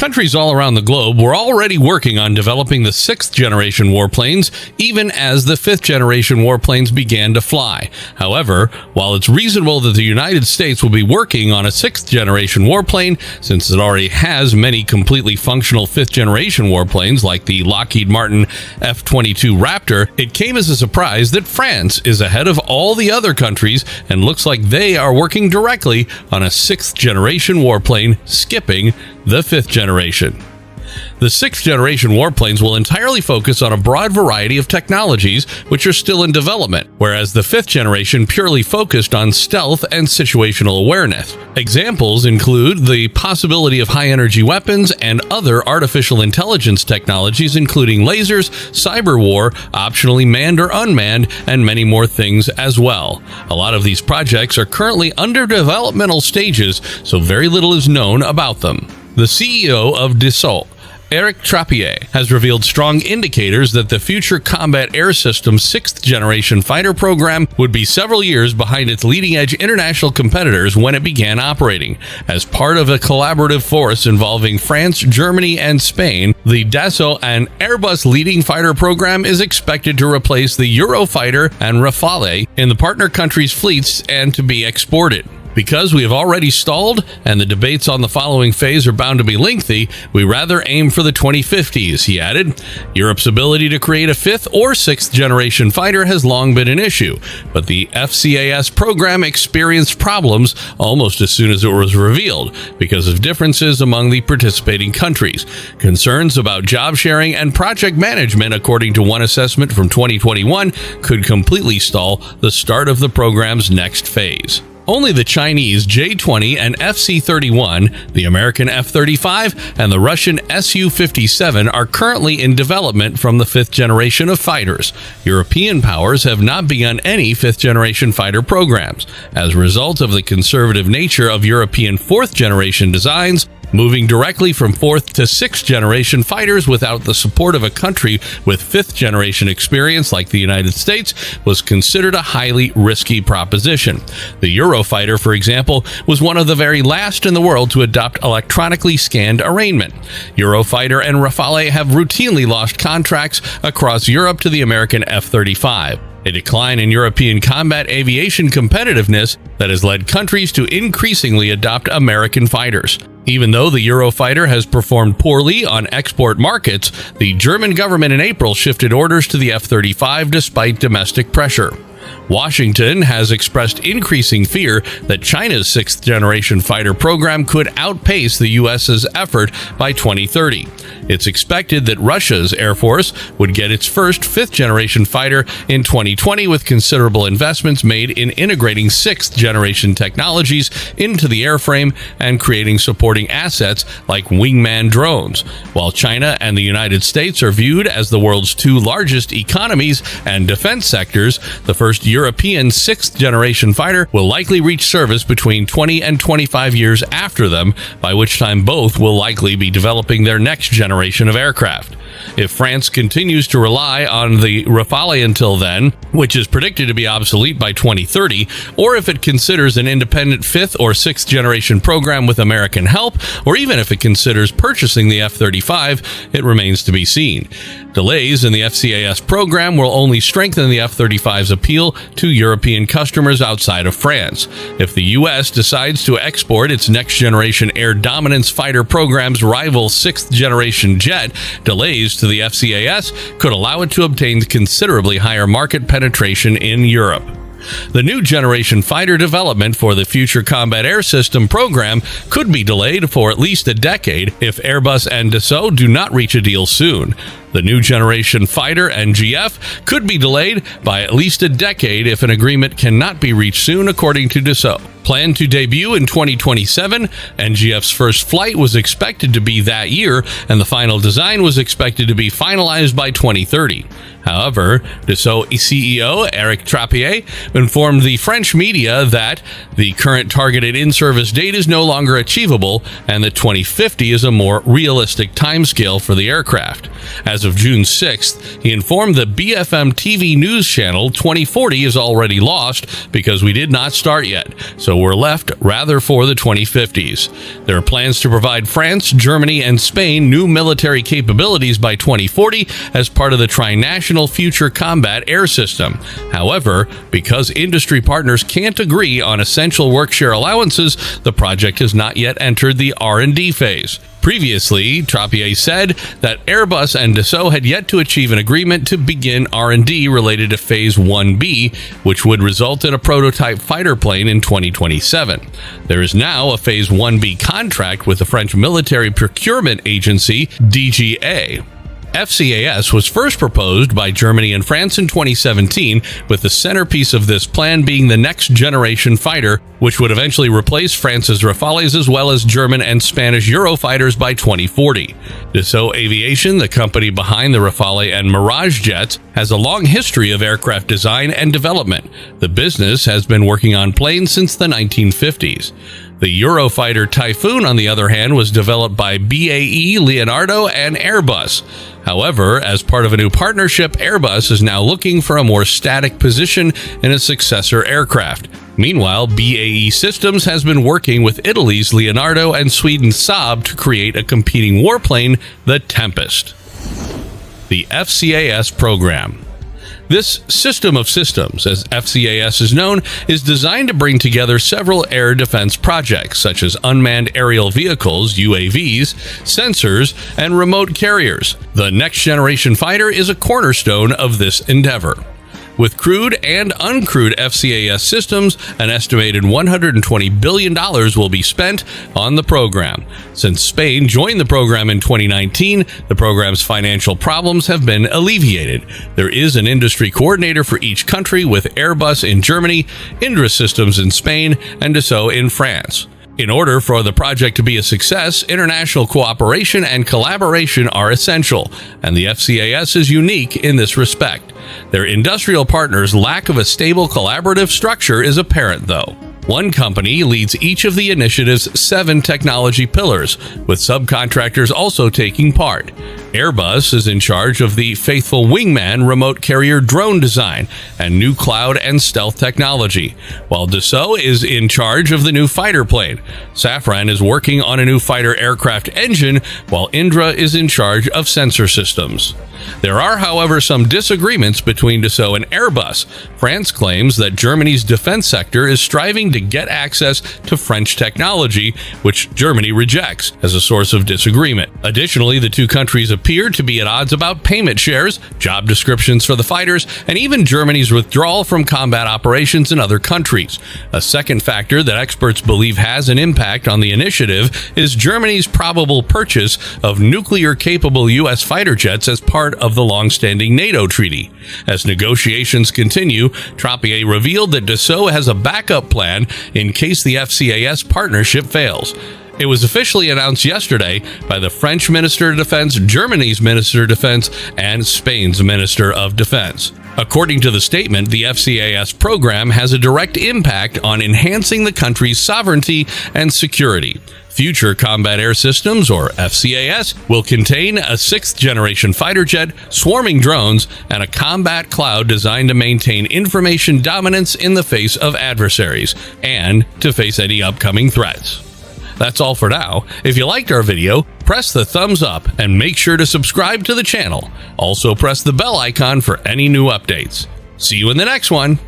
Countries all around the globe were already working on developing the 6th generation warplanes, even as the 5th generation warplanes began to fly. However, while it's reasonable that the United States will be working on a 6th generation warplane, since it already has many completely functional 5th generation warplanes like the Lockheed Martin F-22 Raptor, it came as a surprise that France is ahead of all the other countries and looks like they are working directly on a 6th generation warplane, skipping the 5th generation. The 6th generation warplanes will entirely focus on a broad variety of technologies which are still in development, whereas the 5th generation purely focused on stealth and situational awareness. Examples include the possibility of high-energy weapons and other artificial intelligence technologies, including lasers, cyber war, optionally manned or unmanned, and many more things as well. A lot of these projects are currently under developmental stages, so very little is known about them. The CEO of Dassault, Eric Trappier, has revealed strong indicators that the Future Combat Air System's 6th generation fighter program would be several years behind its leading-edge international competitors when it began operating. As part of a collaborative force involving France, Germany, and Spain, the Dassault and Airbus leading fighter program is expected to replace the Eurofighter and Rafale in the partner countries' fleets and to be exported. Because we have already stalled and the debates on the following phase are bound to be lengthy, we rather aim for the 2050s, he added. Europe's ability to create a 5th or 6th generation fighter has long been an issue, but the FCAS program experienced problems almost as soon as it was revealed because of differences among the participating countries. Concerns about job sharing and project management, according to one assessment from 2021, could completely stall the start of the program's next phase. Only the Chinese J-20 and FC-31, the American F-35, and the Russian Su-57 are currently in development from the 5th generation of fighters. European powers have not begun any 5th generation fighter programs. As a result of the conservative nature of European 4th generation designs, moving directly from 4th to 6th generation fighters without the support of a country with 5th generation experience like the United States was considered a highly risky proposition. The Eurofighter, for example, was one of the very last in the world to adopt electronically scanned arraignment. Eurofighter and Rafale have routinely lost contracts across Europe to the American F-35. A decline in European combat aviation competitiveness that has led countries to increasingly adopt American fighters. Even though the Eurofighter has performed poorly on export markets, the German government in April shifted orders to the F-35 despite domestic pressure. Washington has expressed increasing fear that China's 6th generation fighter program could outpace the U.S.'s effort by 2030. It's expected that Russia's Air Force would get its first 5th generation fighter in 2020, with considerable investments made in integrating 6th generation technologies into the airframe and creating supporting assets like wingman drones. While China and the United States are viewed as the world's two largest economies and defense sectors, the first European 6th generation fighter will likely reach service between 20 and 25 years after them, by which time both will likely be developing their next generation of aircraft. If France continues to rely on the Rafale until then, which is predicted to be obsolete by 2030, or if it considers an independent 5th or 6th generation program with American help, or even if it considers purchasing the F-35, it remains to be seen. Delays in the FCAS program will only strengthen the F-35's appeal to European customers outside of France. If the U.S. decides to export its next-generation air dominance fighter program's rival 6th generation jet, delays to the FCAS could allow it to obtain considerably higher market penetration in Europe. The new generation fighter development for the Future Combat Air System program could be delayed for at least a decade if Airbus and Dassault do not reach a deal soon. The new generation fighter, NGF, could be delayed by at least a decade if an agreement cannot be reached soon, according to Dassault. Planned to debut in 2027, NGF's first flight was expected to be that year, and the final design was expected to be finalized by 2030. However, Dassault CEO Eric Trappier informed the French media that the current targeted in-service date is no longer achievable and that 2050 is a more realistic timescale for the aircraft. As As of June 6th, he informed the BFM TV news channel 2040 is already lost because we did not start yet, so we're left rather for the 2050s. There are plans to provide France, Germany, and Spain new military capabilities by 2040 as part of the Trinational Future Combat Air System. However, because industry partners can't agree on essential work-share allowances, the project has not yet entered the R&D phase. Previously, Trappier said that Airbus and Dassault had yet to achieve an agreement to begin R&D related to Phase 1B, which would result in a prototype fighter plane in 2027. There is now a Phase 1B contract with the French military procurement agency, DGA. FCAS was first proposed by Germany and France in 2017, with the centerpiece of this plan being the next generation fighter, which would eventually replace France's Rafales as well as German and Spanish Eurofighters by 2040. Dassault Aviation, the company behind the Rafale and Mirage jets, has a long history of aircraft design and development. The business has been working on planes since the 1950s. The Eurofighter Typhoon, on the other hand, was developed by BAE, Leonardo, and Airbus. However, as part of a new partnership, Airbus is now looking for a more static position in a successor aircraft. Meanwhile, BAE Systems has been working with Italy's Leonardo and Sweden's Saab to create a competing warplane, the Tempest. The FCAS program. This system of systems, as FCAS is known, is designed to bring together several air defense projects, such as unmanned aerial vehicles, UAVs, sensors, and remote carriers. The next-generation fighter is a cornerstone of this endeavor. With crewed and uncrewed FCAS systems, an estimated $120 billion will be spent on the program. Since Spain joined the program in 2019, the program's financial problems have been alleviated. There is an industry coordinator for each country, with Airbus in Germany, Indra Systems in Spain, and Dassault in France. In order for the project to be a success, international cooperation and collaboration are essential, and the FCAS is unique in this respect. Their industrial partners' lack of a stable collaborative structure is apparent, though. One company leads each of the initiative's 7 technology pillars, with subcontractors also taking part. Airbus is in charge of the Faithful Wingman remote carrier drone design and new cloud and stealth technology, while Dassault is in charge of the new fighter plane. Safran is working on a new fighter aircraft engine, while Indra is in charge of sensor systems. There are, however, some disagreements between Dassault and Airbus. France claims that Germany's defense sector is striving to get access to French technology, which Germany rejects, as a source of disagreement. Additionally, the two countries appear to be at odds about payment shares, job descriptions for the fighters, and even Germany's withdrawal from combat operations in other countries. A second factor that experts believe has an impact on the initiative is Germany's probable purchase of nuclear-capable U.S. fighter jets as part of the long-standing NATO treaty. As negotiations continue, Trappier revealed that Dassault has a backup plan in case the FCAS partnership fails. It was officially announced yesterday by the French Minister of Defense, Germany's Minister of Defense, and Spain's Minister of Defense. According to the statement, the FCAS program has a direct impact on enhancing the country's sovereignty and security. Future Combat Air Systems, or FCAS, will contain a 6th-generation fighter jet, swarming drones, and a combat cloud designed to maintain information dominance in the face of adversaries, and to face any upcoming threats. That's all for now. If you liked our video, press the thumbs up and make sure to subscribe to the channel. Also press the bell icon for any new updates. See you in the next one.